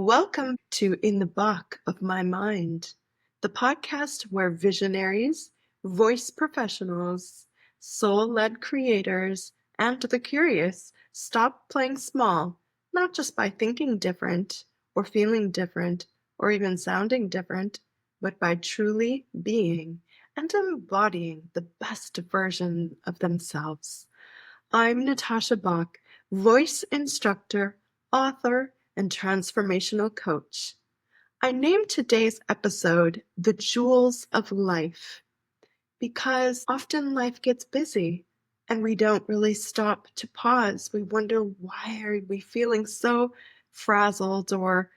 Welcome to In the Bach of My Mind, the podcast where visionaries, voice professionals, soul led creators, and the curious stop playing small, not just by thinking different, or feeling different, or even sounding different, but by truly being and embodying the best version of themselves. I'm Natascha Bach, voice instructor, author, and transformational coach. I named today's episode The Jewels of Life because often life gets busy and we don't really stop to pause. We wonder, why are we feeling so frazzled or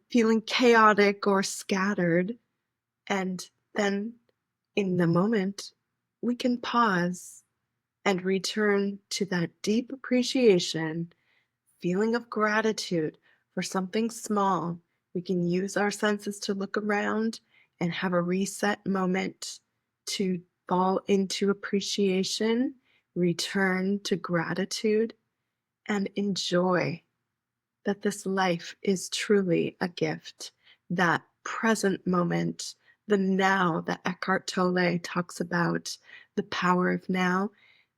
feeling chaotic or scattered? And then in the moment, we can pause and return to that deep appreciation, feeling of gratitude for something small. We can use our senses to look around and have a reset moment to fall into appreciation, return to gratitude, and enjoy that this life is truly a gift. That present moment, the now that Eckhart Tolle talks about, the power of now,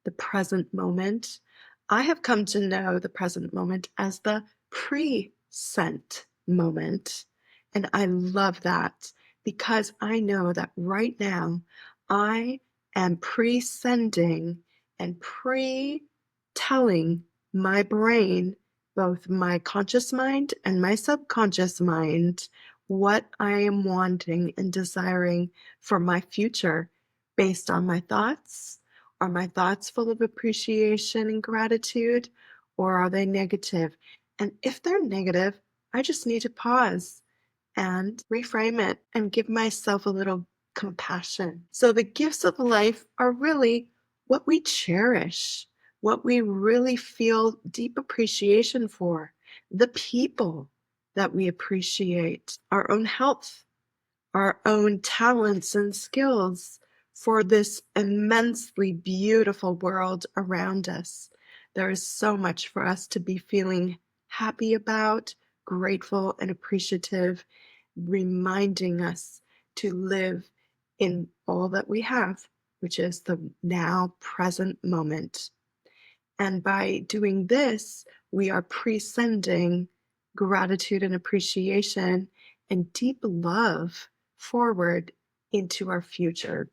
the present moment. I have come to know the present moment as the present moment. And I love that because I know that right now I am pre-sending and pre-telling my brain, both my conscious mind and my subconscious mind, what I am wanting and desiring for my future based on my thoughts. Are my thoughts full of appreciation and gratitude, or are they negative? And if they're negative, I just need to pause and reframe it and give myself a little compassion. So the gifts of life are really what we cherish, what we really feel deep appreciation for, the people that we appreciate, our own health, our own talents and skills for this immensely beautiful world around us. There is so much for us to be feeling happy about, grateful, and appreciative, reminding us to live in all that we have, which is the now present moment. And by doing this, we are pre-sending gratitude and appreciation and deep love forward into our future.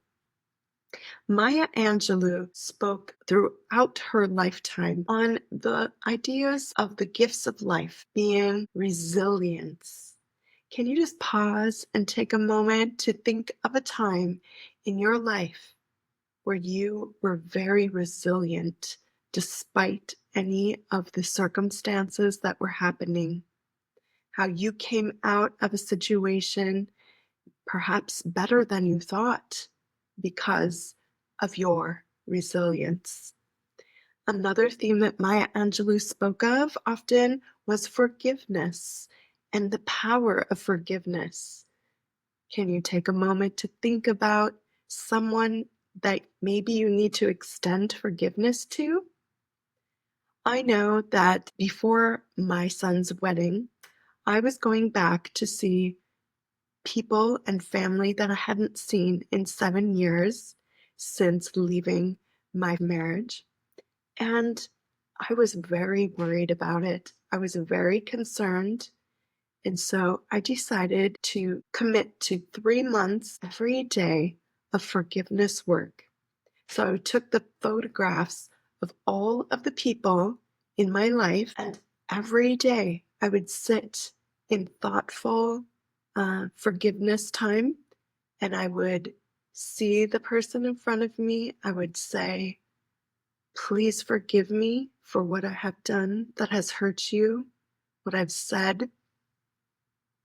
Maya Angelou spoke throughout her lifetime on the ideas of the gifts of life being resilience. Can you just pause and take a moment to think of a time in your life where you were very resilient despite any of the circumstances that were happening? How you came out of a situation perhaps better than you thought because of your resilience. Another theme that Maya Angelou spoke of often was forgiveness and the power of forgiveness. Can you take a moment to think about someone that maybe you need to extend forgiveness to? I know that before my son's wedding, I was going back to see people and family that I hadn't seen in 7 years since leaving my marriage. And I was very worried about it. I was very concerned. And so I decided to commit to 3 months every day of forgiveness work. So I took the photographs of all of the people in my life, and every day I would sit in thoughtful forgiveness time, and I would see the person in front of me. I would say, please forgive me for what I have done that has hurt you, what I've said,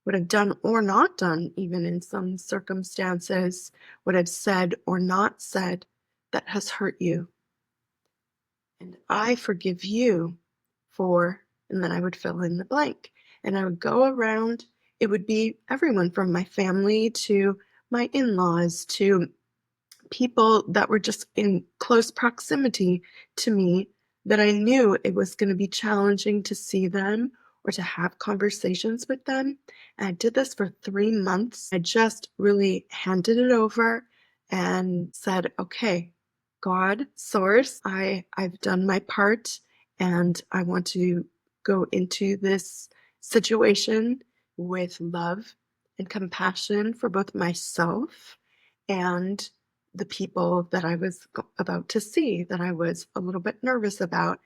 what I've done or not done, even in some circumstances, what I've said or not said that has hurt you. And I forgive you for, and then I would fill in the blank. And I would go around, it would be everyone from my family to my in-laws to people that were just in close proximity to me that I knew it was going to be challenging to see them or to have conversations with them. And I did this for 3 months. I just really handed it over and said, okay, God, source, I've done my part and I want to go into this situation with love and compassion for both myself and the people that I was about to see that I was a little bit nervous about.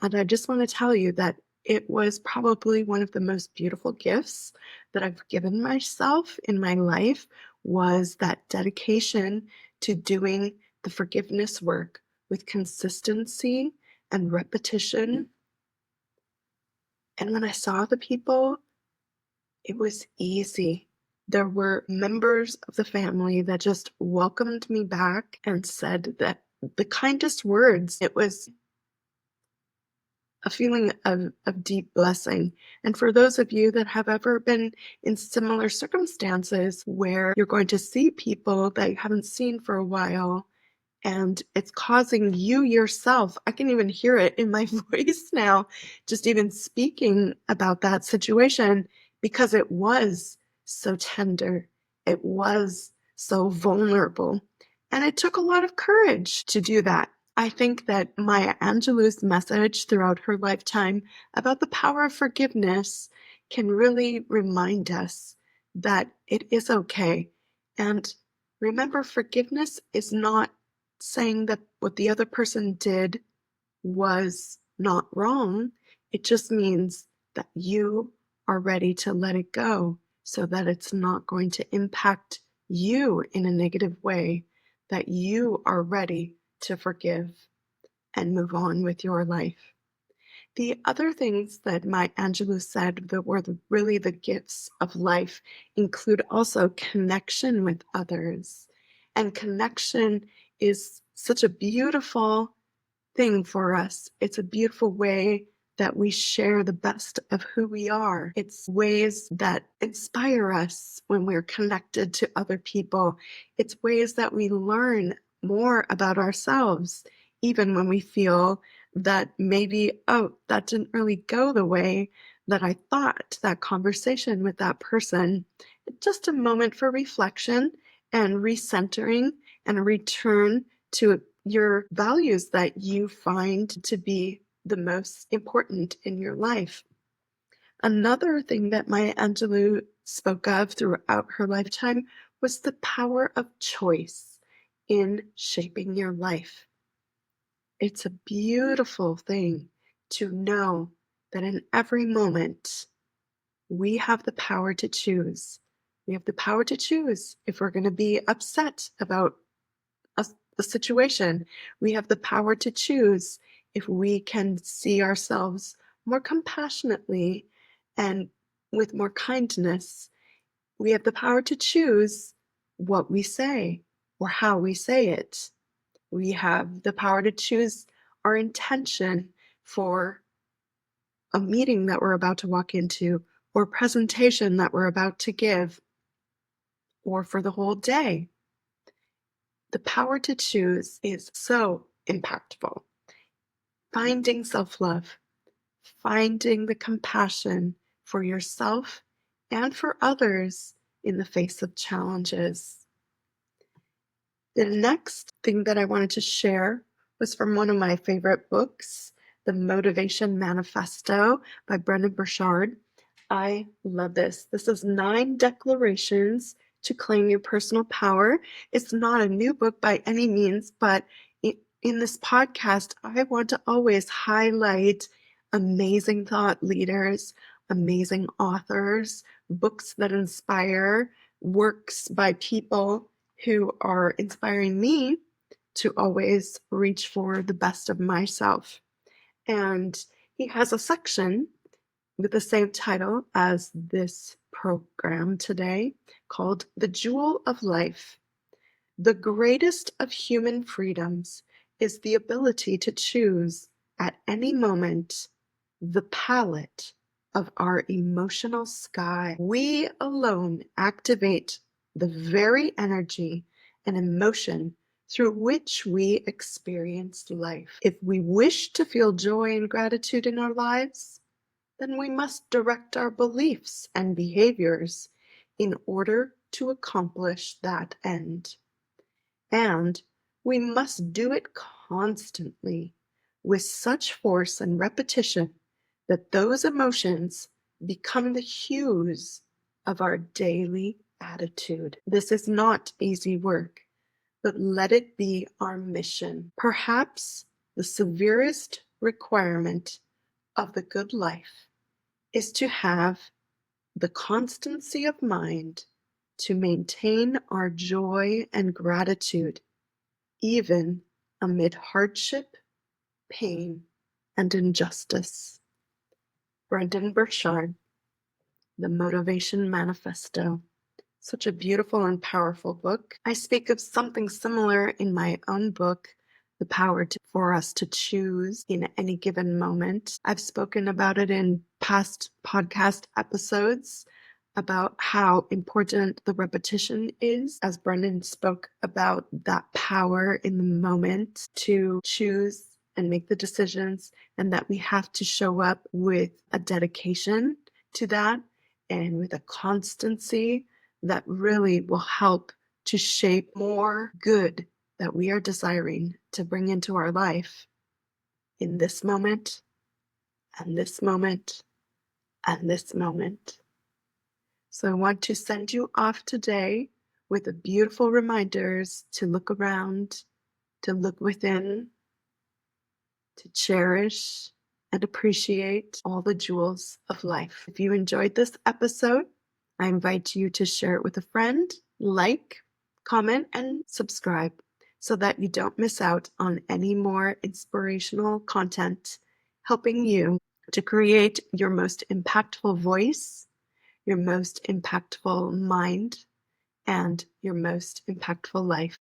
And I just want to tell you that it was probably one of the most beautiful gifts that I've given myself in my life was that dedication to doing the forgiveness work with consistency and repetition. And when I saw the people, it was easy. There were members of the family that just welcomed me back and said that the kindest words. It was a feeling of deep blessing. And for those of you that have ever been in similar circumstances where you're going to see people that you haven't seen for a while, and it's causing you yourself, I can even hear it in my voice now, just even speaking about that situation, because it was so tender. It was so vulnerable. And it took a lot of courage to do that. I think that Maya Angelou's message throughout her lifetime about the power of forgiveness can really remind us that it is okay. And remember, forgiveness is not saying that what the other person did was not wrong. It just means that you are ready to let it go so that it's not going to impact you in a negative way, that you are ready to forgive and move on with your life. The other things that Maya Angelou said that were really the gifts of life include also connection with others. And connection is such a beautiful thing for us. It's a beautiful way that we share the best of who we are. It's ways that inspire us when we're connected to other people. It's ways that we learn more about ourselves, even when we feel that maybe, oh, that didn't really go the way that I thought, that conversation with that person. It's just a moment for reflection and recentering and a return to your values that you find to be the most important in your life. Another thing that Maya Angelou spoke of throughout her lifetime was the power of choice in shaping your life. It's a beautiful thing to know that in every moment we have the power to choose. We have the power to choose if we're going to be upset about a situation. We have the power to choose if we can see ourselves more compassionately and with more kindness. We have the power to choose what we say or how we say it. We have the power to choose our intention for a meeting that we're about to walk into, or presentation that we're about to give, or for the whole day. The power to choose is so impactful. Finding self-love, finding the compassion for yourself and for others in the face of challenges. The next thing that I wanted to share was from one of my favorite books, The Motivation Manifesto by Brendon Burchard. I love this. This is 9 declarations to claim your personal power. It's not a new book by any means, but in this podcast, I want to always highlight amazing thought leaders, amazing authors, books that inspire, works by people who are inspiring me to always reach for the best of myself. And he has a section with the same title as this program today called The Jewel of Life. The greatest of human freedoms is the ability to choose at any moment the palette of our emotional sky. We alone activate the very energy and emotion through which we experience life. If we wish to feel joy and gratitude in our lives, then we must direct our beliefs and behaviors in order to accomplish that end. And we must do it constantly with such force and repetition that those emotions become the hues of our daily attitude. This is not easy work, but let it be our mission. Perhaps the severest requirement of the good life is to have the constancy of mind to maintain our joy and gratitude, even amid hardship, pain, and injustice. Brendon Burchard, The Motivation Manifesto. Such a beautiful and powerful book. I speak of something similar in my own book, The Power for Us to Choose in Any Given Moment. I've spoken about it in past podcast episodes about how important the repetition is, as Brendan spoke about that power in the moment to choose and make the decisions, and that we have to show up with a dedication to that and with a constancy that really will help to shape more good that we are desiring to bring into our life in this moment, and this moment, and this moment. So I want to send you off today with the beautiful reminders to look around, to look within, to cherish and appreciate all the jewels of life. If you enjoyed this episode, I invite you to share it with a friend, like, comment, and subscribe so that you don't miss out on any more inspirational content helping you to create your most impactful voice, your most impactful mind, and your most impactful life.